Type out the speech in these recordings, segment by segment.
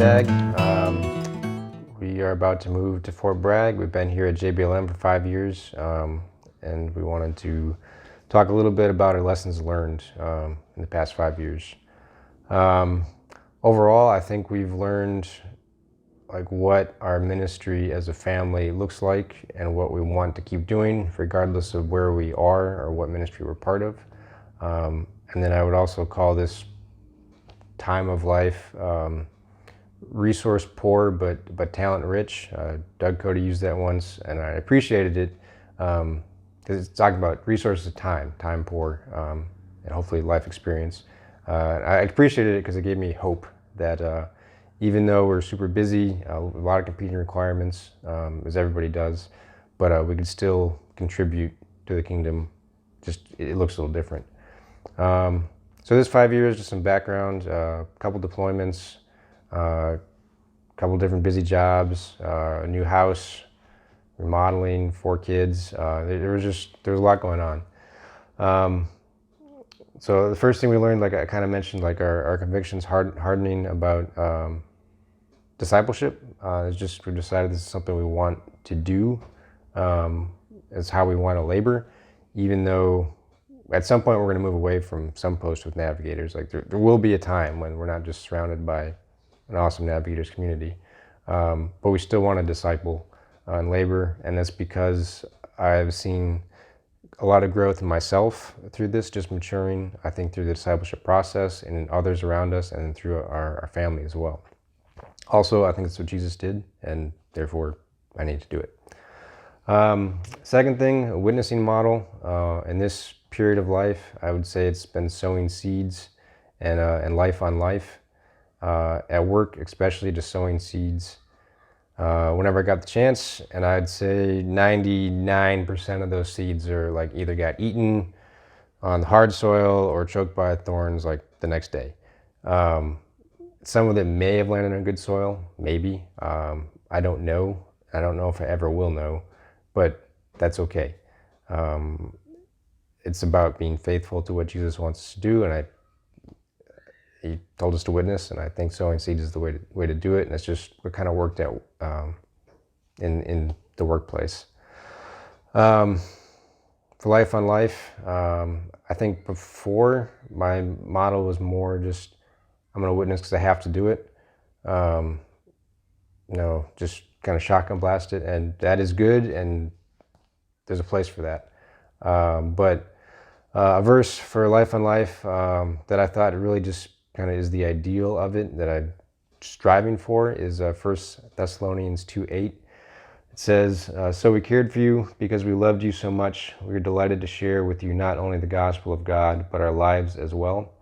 Dagg. We are about to move to Fort Bragg. We've been here at JBLM for 5 years, and we wanted to talk a little bit about our lessons learned in the past 5 years. Overall, I think we've learned what our ministry as a family looks like and what we want to keep doing regardless of where we are or what ministry we're part of. And then I would also call this time of life resource poor but talent rich. Doug Cody used that once, and I appreciated it because it's talking about resources of time poor, and hopefully life experience. I appreciated it because it gave me hope that even though we're super busy, a lot of competing requirements, as everybody does, but we could still contribute to the kingdom. Just it looks a little different. So this 5 years, just some background, a couple deployments, a couple different busy jobs, a new house, remodeling, 4 kids. There was a lot going on. So the first thing we learned, like I kind of mentioned, like our convictions hardening about discipleship. It's just we decided this is something we want to do. It's how we want to labor, even though at some point we're going to move away from some posts with Navigators. Like there will be a time when we're not just surrounded by an awesome Navigators community, but we still want to disciple and labor, and that's because I've seen a lot of growth in myself through this, just maturing, I think, through the discipleship process and in others around us and through our family as well. Also, I think that's what Jesus did, and therefore I need to do it. Second thing, a witnessing model. In this period of life, I would say it's been sowing seeds and life on life. At work, especially, just sowing seeds whenever I got the chance, and I'd say 99% of those seeds are like either got eaten on the hard soil or choked by thorns like the next day. Some of them may have landed on good soil, maybe. I don't know. I don't know if I ever will know, but that's okay. It's about being faithful to what Jesus wants us to do, and He told us to witness, and I think sowing seeds is the way to do it, and it's just what kind of worked out in the workplace. For life on life, I think before my motto was more just I'm going to witness because I have to do it. Just kind of shotgun blast it, and that is good, and there's a place for that. But a verse for life on life that I thought really just kind of is the ideal of it that I'm striving for is 1 Thessalonians 2:8. It says, so we cared for you because we loved you so much. We are delighted to share with you not only the gospel of God, but our lives as well.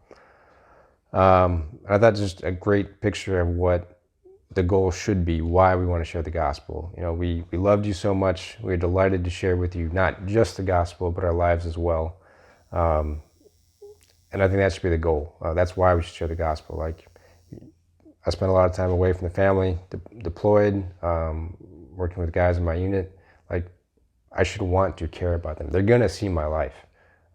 I thought just a great picture of what the goal should be, why we want to share the gospel. We loved you so much. We're delighted to share with you not just the gospel, but our lives as well. And I think that should be the goal. That's why we should share the gospel. Like, I spent a lot of time away from the family, deployed, working with guys in my unit. Like, I should want to care about them. They're gonna see my life.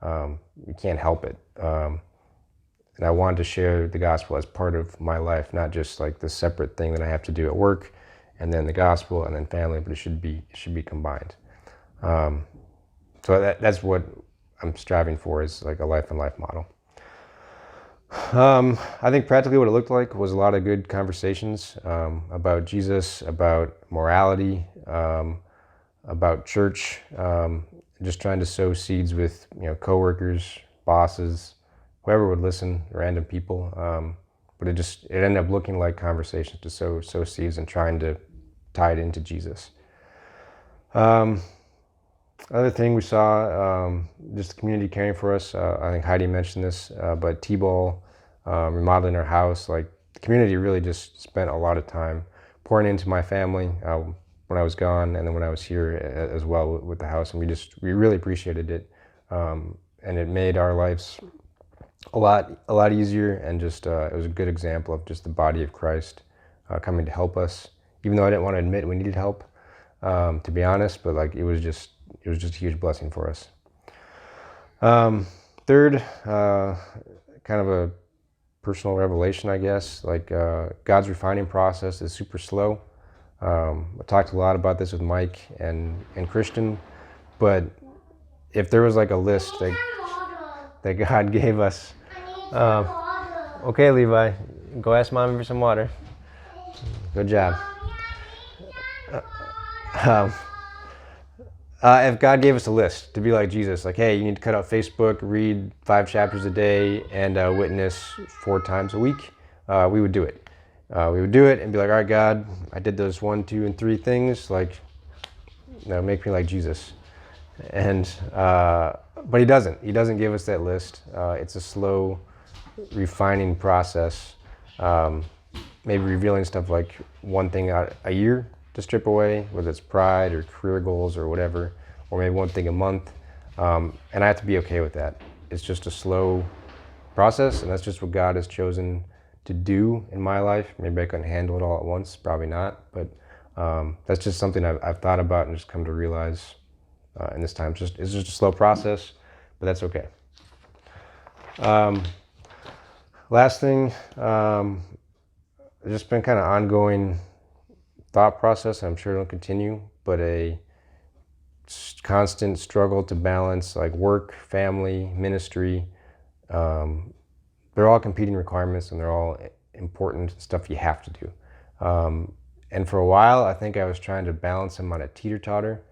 You can't help it. And I wanted to share the gospel as part of my life, not just like the separate thing that I have to do at work, and then the gospel, and then family. But it should be combined. So that's what I'm striving for, is like a life and life model. I think practically what it looked like was a lot of good conversations about Jesus, about morality, about church, just trying to sow seeds with coworkers, bosses, whoever would listen, random people. But it ended up looking like conversations to sow seeds and trying to tie it into Jesus. Other thing we saw, just the community caring for us. I think Heidi mentioned this, but T-ball, remodeling our house, like the community really just spent a lot of time pouring into my family when I was gone, and then when I was here as well with the house, and we really appreciated it, and it made our lives a lot easier, and just it was a good example of just the body of Christ coming to help us, even though I didn't want to admit we needed help, to be honest, but like it was just a huge blessing for us. Third, kind of a personal revelation, I guess. Like God's refining process is super slow. I talked a lot about this with Mike and Christian, but if there was like a list that God gave us, okay, Levi, go ask Mommy for some water. Good job. If God gave us a list to be like Jesus, like, hey, you need to cut out Facebook, read 5 chapters a day, and witness 4 times a week, we would do it. We would do it and be like, all right, God, I did those 1, 2, and 3 things. Like, make me like Jesus. And but He doesn't. He doesn't give us that list. It's a slow, refining process. Maybe revealing stuff like 1 thing a year to strip away, whether it's pride or career goals or whatever, or maybe 1 thing a month. And I have to be okay with that. It's just a slow process, and that's just what God has chosen to do in my life. Maybe I couldn't handle it all at once, probably not, but that's just something I've thought about and just come to realize in this time. It's just a slow process, but that's okay. Last thing, just been kind of ongoing thought process. I'm sure it'll continue, but a constant struggle to balance like work, family, ministry. They're all competing requirements, and they're all important stuff you have to do. And for a while, I think I was trying to balance them on a teeter-totter,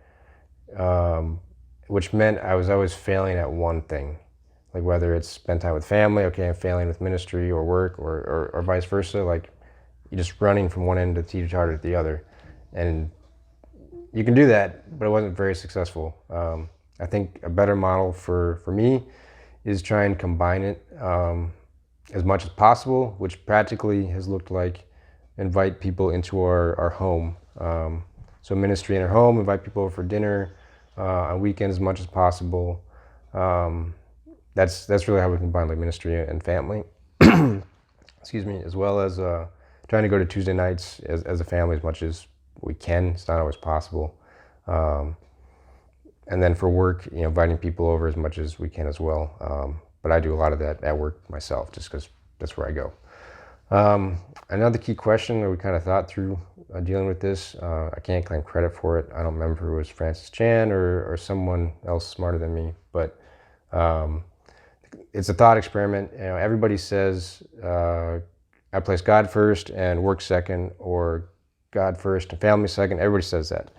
which meant I was always failing at 1 thing. Like whether it's spend time with family, okay, I'm failing with ministry or work, or vice versa. Like you're just running from one end of the teeter-totter to the other. And you can do that, but it wasn't very successful. I think a better model for me is try and combine it as much as possible, which practically has looked like invite people into our home. So ministry in our home, invite people over for dinner on weekends as much as possible. That's really how we combine like ministry and family. Excuse me, as well as trying to go to Tuesday nights as a family as much as we can. It's not always possible. And then for work, inviting people over as much as we can as well. But I do a lot of that at work myself, just because that's where I go. Another key question that we kind of thought through dealing with this, I can't claim credit for it. I don't remember if it was Francis Chan or someone else smarter than me, but it's a thought experiment. Everybody says I place God first and work second, or God first and family second. Everybody says that,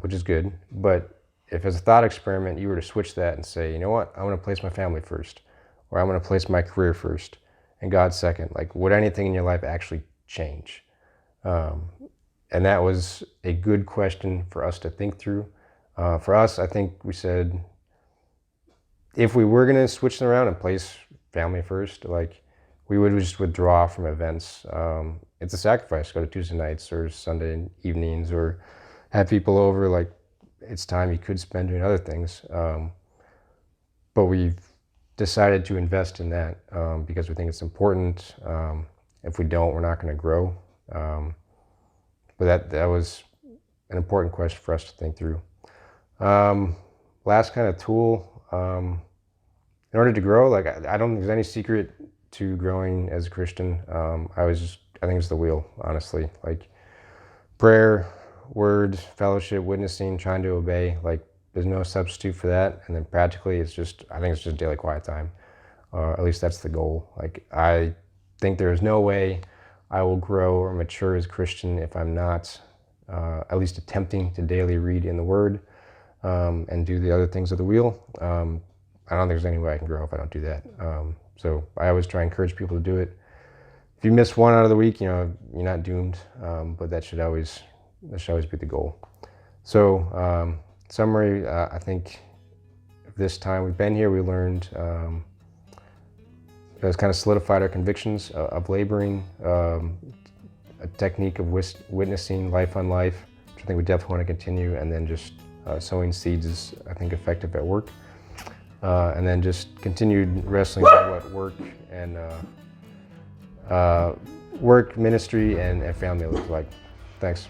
which is good. But if as a thought experiment, you were to switch that and say, you know what, I want to place my family first, or I want to place my career first and God second, like would anything in your life actually change? And that was a good question for us to think through. For us, I think we said, if we were going to switch them around and place family first, like we would just withdraw from events. It's a sacrifice to go to Tuesday nights or Sunday evenings or have people over. Like it's time you could spend doing other things. But we've decided to invest in that because we think it's important. If we don't, we're not going to grow. But that was an important question for us to think through. Last kind of tool, in order to grow, like I don't think there's any secret to growing as a Christian. I think it's the wheel, honestly. Like prayer, word, fellowship, witnessing, trying to obey, like there's no substitute for that. And then practically I think it's just daily quiet time. At least that's the goal. Like I think there is no way I will grow or mature as a Christian if I'm not at least attempting to daily read in the Word and do the other things of the wheel. I don't think there's any way I can grow if I don't do that. So I always try and encourage people to do it. If you miss one out of the week, you're not doomed, but that should always be the goal. So summary, I think this time we've been here, we learned it's kind of solidified our convictions of laboring, a technique of witnessing life on life, which I think we definitely want to continue, and then just sowing seeds is, I think, effective at work. And then just continued wrestling with what work and work, ministry, and family looks like. Thanks.